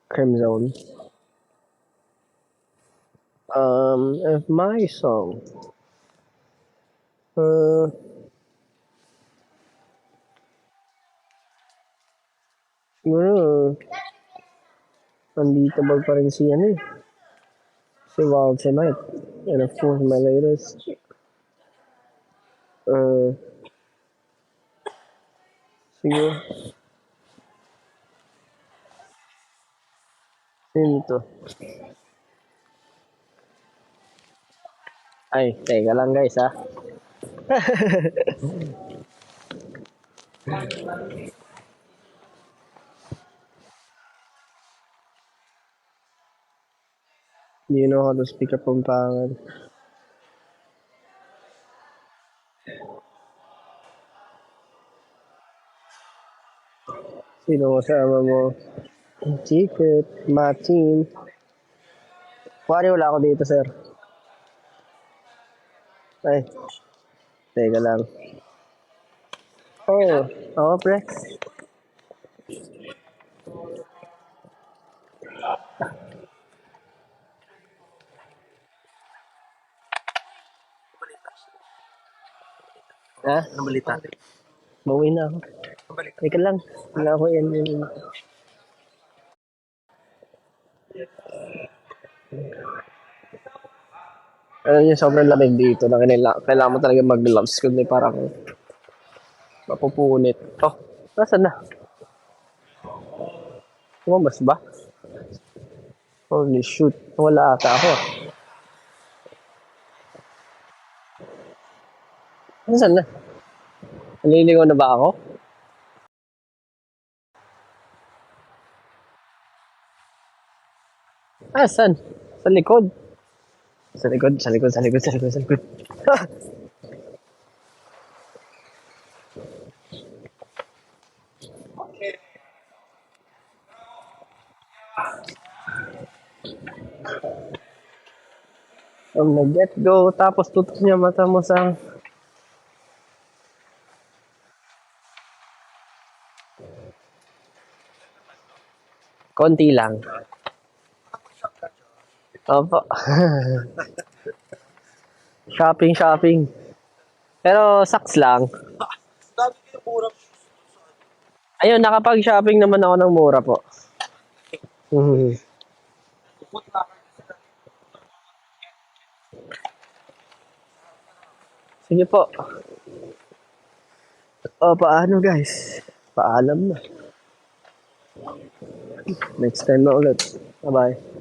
Crime Zone. If my song, uh, siguro, unbeatable pa rin si ano eh, si Wild Tonight. And of course, my latest, uh, siguro, sino to? Ay, teka lang guys ha. Do you know how to speak up Pampangan? Sino kasama mo? Secret, Martin. Pari wala ako dito, sir. Ay, teka lang. Oh, oo, pre. Ha? Anong balita? Bawi na ako. Teka lang. Wala ako yan. Ano yung sobrang lamig dito na kailangan mo talaga mag-gloves kundi parang mapupunit. Oh, nasaan na? Lumabas ba? Holy shoot. Wala ata ako. Nasaan na? Naliligaw na ba ako? Ah, saan? Sa likod. Sa likod, sa likod, sa likod, sa likod, sa likod. Ang nag-get go, tapos tutok niya mata mo sa... Konti lang. Opo. Shopping, shopping. Pero saks lang. Ayun, nakapag-shopping naman ako ng mura po. Mhm. Sige po. O, paano guys? Paalam na. Next time na ulit. Bye-bye.